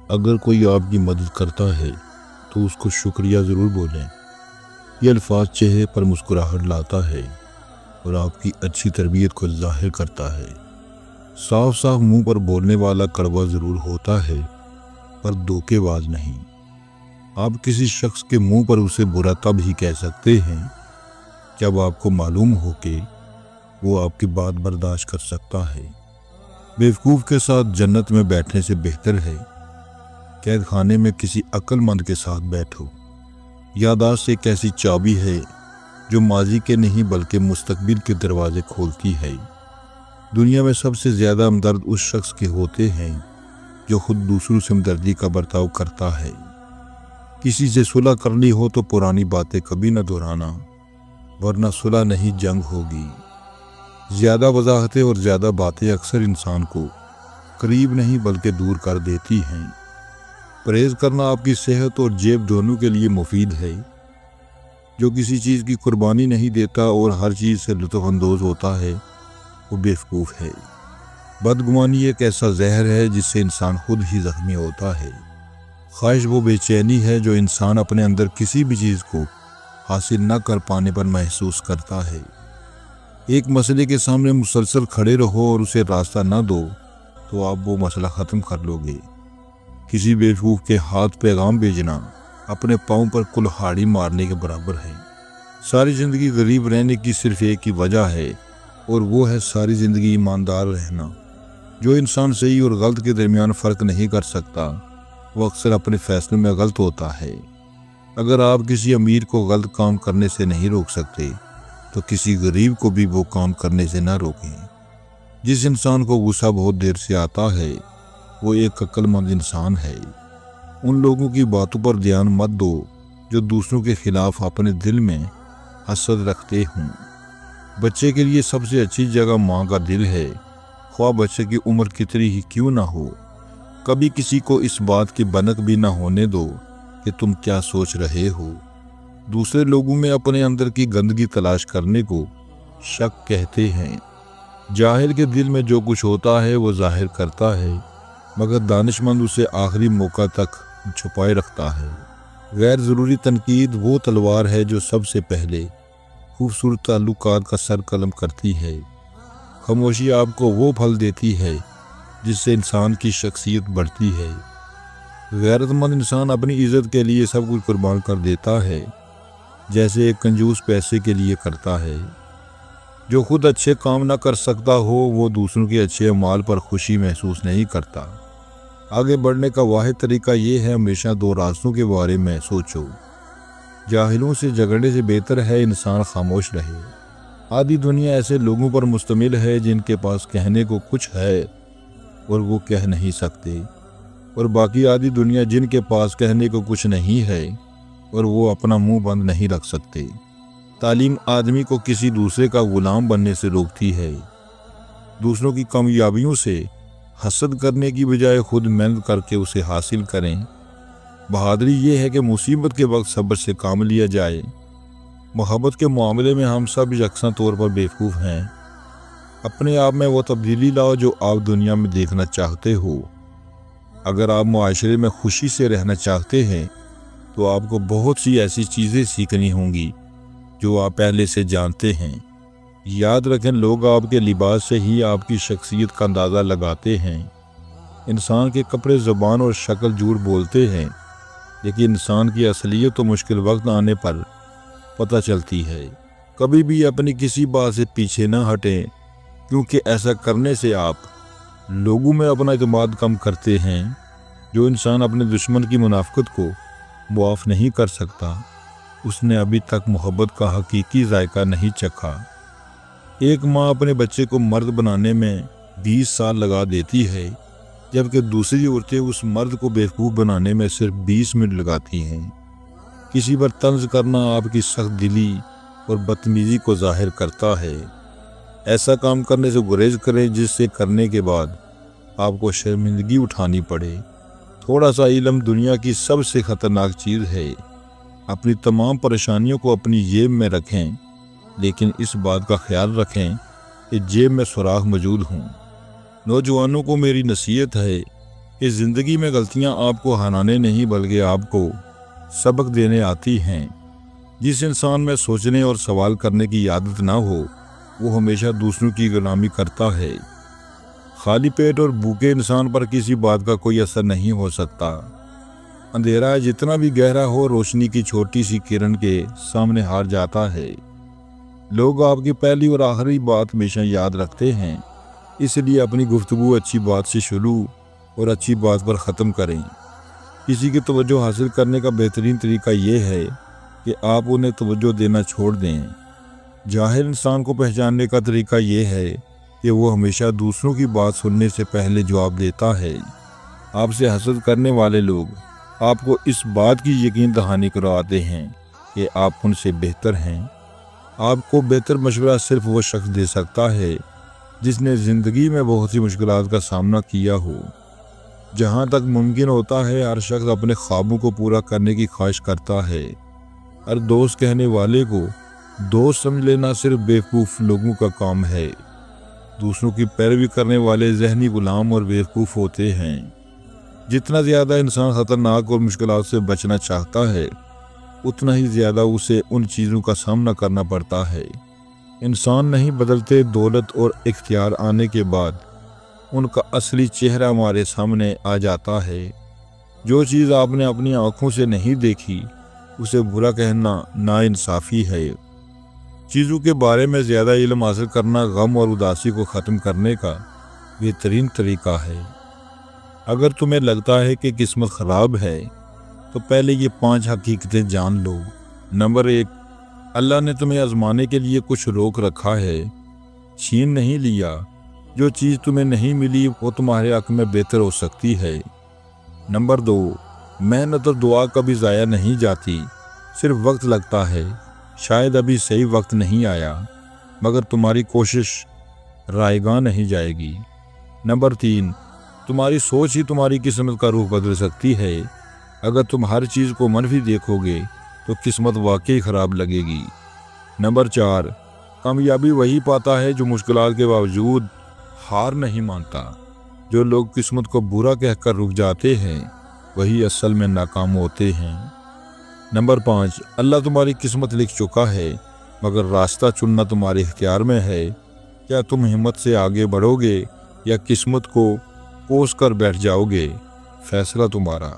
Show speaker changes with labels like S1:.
S1: अगर कोई आपकी मदद करता है तो उसको शुक्रिया ज़रूर बोलें। ये अल्फाज चेहरे पर मुस्कुराहट लाता है और आपकी अच्छी तरबियत को ज़ाहिर करता है। साफ साफ मुंह पर बोलने वाला कड़वा ज़रूर होता है पर धोखेबाज नहीं। आप किसी शख्स के मुंह पर उसे बुरा तब ही कह सकते हैं जब आपको मालूम हो कि वो आपकी बात बर्दाश्त कर सकता है। बेवकूफ़ के साथ जन्नत में बैठने से बेहतर है कैद खाने में किसी अक्लमंद के साथ बैठो। याददाश्त एक ऐसी चाबी है जो माजी के नहीं बल्कि मुस्तकबिल के दरवाजे खोलती है। दुनिया में सबसे ज़्यादा हमदर्द उस शख्स के होते हैं जो खुद दूसरों से हमदर्दी का बर्ताव करता है। किसी से सुलह करनी हो तो पुरानी बातें कभी न दोहराना, वरना सुलह नहीं जंग होगी। ज़्यादा वजाहतें और ज़्यादा बातें अक्सर इंसान को करीब नहीं बल्कि दूर कर देती हैं। परहेज़ करना आपकी सेहत और जेब दोनों के लिए मुफीद है। जो किसी चीज़ की कुर्बानी नहीं देता और हर चीज़ से लुत्फ़अंदोज़ होता है वो बेवकूफ़ है। बदगुमानी एक ऐसा जहर है जिससे इंसान खुद ही ज़ख्मी होता है। ख्वाहिश वो बेचैनी है जो इंसान अपने अंदर किसी भी चीज़ को हासिल न कर पाने पर महसूस करता है। एक मसले के सामने मुसलसल खड़े रहो और उसे रास्ता न दो तो आप वो मसला ख़त्म कर लोगे। किसी बेवकूफ़ के हाथ पैगाम भेजना अपने पाँव पर कुल्हाड़ी मारने के बराबर है। सारी ज़िंदगी गरीब रहने की सिर्फ़ एक ही वजह है और वो है सारी ज़िंदगी ईमानदार रहना। जो इंसान सही और गलत के दरमियान फ़र्क नहीं कर सकता वो अक्सर अपने फ़ैसलों में गलत होता है। अगर आप किसी अमीर को गलत काम करने से नहीं रोक सकते तो किसी गरीब को भी वो काम करने से ना रोकें। जिस इंसान को गुस्सा बहुत देर से आता है वो एक अक्लमंद इंसान है। उन लोगों की बातों पर ध्यान मत दो जो दूसरों के खिलाफ अपने दिल में हसद रखते हों। बच्चे के लिए सबसे अच्छी जगह माँ का दिल है, ख्वाह बच्चे की उम्र कितनी ही क्यों ना हो। कभी किसी को इस बात की भनक भी ना होने दो कि तुम क्या सोच रहे हो। दूसरे लोगों में अपने अंदर की गंदगी तलाश करने को शक कहते हैं। जाहिल के दिल में जो कुछ होता है वो जाहिर करता है, मगर दानिशमंद उसे आखिरी मौका तक छुपाए रखता है। गैर ज़रूरी तनकीद वो तलवार है जो सबसे पहले खूबसूरत ताल्लुकात का सर कलम करती है। खामोशी आपको वो फल देती है जिससे इंसान की शख्सियत बढ़ती है। गैरतमंद इंसान अपनी इज़्ज़त के लिए सब कुछ कुर्बान कर देता है, जैसे एक कंजूस पैसे के लिए करता है। जो खुद अच्छे काम ना कर सकता हो वो दूसरों के अच्छे अमाल पर खुशी महसूस नहीं करता। आगे बढ़ने का वाहिद तरीका ये है हमेशा दो रास्तों के बारे में सोचो। जाहिलों से झगड़ने से बेहतर है इंसान खामोश रहे। आधी दुनिया ऐसे लोगों पर मुश्तमिल है जिनके पास कहने को कुछ है और वो कह नहीं सकते, और बाकी आधी दुनिया जिनके पास कहने को कुछ नहीं है और वो अपना मुंह बंद नहीं रख सकते। तालीम आदमी को किसी दूसरे का गुलाम बनने से रोकती है। दूसरों की कामयाबियों से हसद करने की बजाय खुद मेहनत करके उसे हासिल करें। बहादुरी ये है कि मुसीबत के वक्त सब्र से काम लिया जाए। मोहब्बत के मामले में हम सब यकसा तौर पर बेवकूफ़ हैं। अपने आप में वो तब्दीली लाओ जो आप दुनिया में देखना चाहते हो। अगर आप मुआशरे में खुशी से रहना चाहते हैं तो आपको बहुत सी ऐसी चीज़ें सीखनी होंगी जो आप पहले से जानते हैं। याद रखें, लोग आपके लिबास से ही आपकी शख्सियत का अंदाज़ा लगाते हैं। इंसान के कपड़े, ज़ुबान और शक्ल झूठ बोलते हैं, लेकिन इंसान की असलियत तो मुश्किल वक्त आने पर पता चलती है। कभी भी अपनी किसी बात से पीछे न हटें, क्योंकि ऐसा करने से आप लोगों में अपना एतमाद कम करते हैं। जो इंसान अपने दुश्मन की मुनाफिकत को मुआफ़ नहीं कर सकता उसने अभी तक मोहब्बत का हकीकी जायका नहीं चखा। एक माँ अपने बच्चे को मर्द बनाने में 20 साल लगा देती है, जबकि दूसरी औरतें उस मर्द को बेवकूफ़ बनाने में सिर्फ 20 मिनट लगाती हैं। किसी पर तंज करना आपकी सख्त दिली और बदतमीज़ी को जाहिर करता है। ऐसा काम करने से गुरेज करें जिससे करने के बाद आपको शर्मिंदगी उठानी पड़े। थोड़ा सा इल्म दुनिया की सबसे ख़तरनाक चीज़ है। अपनी तमाम परेशानियों को अपनी जेब में रखें, लेकिन इस बात का ख्याल रखें कि जेब में सुराख मौजूद हों। नौजवानों को मेरी नसीहत है कि ज़िंदगी में गलतियां आपको हराने नहीं बल्कि आपको सबक देने आती हैं। जिस इंसान में सोचने और सवाल करने की आदत ना हो वो हमेशा दूसरों की गुलामी करता है। खाली पेट और भूखे इंसान पर किसी बात का कोई असर नहीं हो सकता। अंधेरा जितना भी गहरा हो रोशनी की छोटी सी किरण के सामने हार जाता है। लोग आपकी पहली और आखिरी बात हमेशा याद रखते हैं, इसलिए अपनी गुफ्तगू अच्छी बात से शुरू और अच्छी बात पर ख़त्म करें। किसी की तवज्जो हासिल करने का बेहतरीन तरीका ये है कि आप उन्हें तवज्जो देना छोड़ दें। जाहिल इंसान को पहचानने का तरीका ये है कि वो हमेशा दूसरों की बात सुनने से पहले जवाब देता है। आपसे हसद करने वाले लोग आपको इस बात की यकीन दहानी करवाते हैं कि आप उनसे बेहतर हैं। आपको बेहतर मशवरा सिर्फ वो शख्स दे सकता है जिसने ज़िंदगी में बहुत सी मुश्किलात का सामना किया हो। जहाँ तक मुमकिन होता है हर शख्स अपने ख्वाबों को पूरा करने की ख्वाहिश करता है। हर दोस्त कहने वाले को दोस्त समझ लेना सिर्फ बेवकूफ़ लोगों का काम है। दूसरों की पैरवी करने वाले जहनी गुलाम और बेवकूफ़ होते हैं। जितना ज़्यादा इंसान ख़तरनाक और मुश्किलात से बचना चाहता है उतना ही ज़्यादा उसे उन चीज़ों का सामना करना पड़ता है। इंसान नहीं बदलते, दौलत और इख्तियार आने के बाद उनका असली चेहरा हमारे सामने आ जाता है। जो चीज़ आपने अपनी आँखों से नहीं देखी उसे बुरा कहना नाइंसाफ़ी है। चीज़ों के बारे में ज़्यादा इल्म हासिल करना गम और उदासी को ख़त्म करने का बेहतरीन तरीका है। अगर तुम्हें लगता है कि किस्मत ख़राब है तो पहले ये 5 हकीकतें जान लो। नंबर 1, अल्लाह ने तुम्हें आजमाने के लिए कुछ रोक रखा है, छीन नहीं लिया। जो चीज़ तुम्हें नहीं मिली वो तुम्हारे हक़ में बेहतर हो सकती है। नंबर 2, मेहनत और दुआ कभी ज़ाया नहीं जाती, सिर्फ वक्त लगता है। शायद अभी सही वक्त नहीं आया मगर तुम्हारी कोशिश रायगा नहीं जाएगी। नंबर 3, तुम्हारी सोच ही तुम्हारी किस्मत का रुख बदल सकती है। अगर तुम हर चीज़ को मनफी देखोगे तो किस्मत वाकई ख़राब लगेगी। नंबर 4, कामयाबी वही पाता है जो मुश्किलात के बावजूद हार नहीं मानता। जो लोग किस्मत को बुरा कहकर रुक जाते हैं वही असल में नाकाम होते हैं। नंबर 5, अल्लाह तुम्हारी किस्मत लिख चुका है मगर रास्ता चुनना तुम्हारे इख्तियार में है। क्या तुम हिम्मत से आगे बढ़ोगे या किस्मत को कोस कर बैठ जाओगे? फैसला तुम्हारा।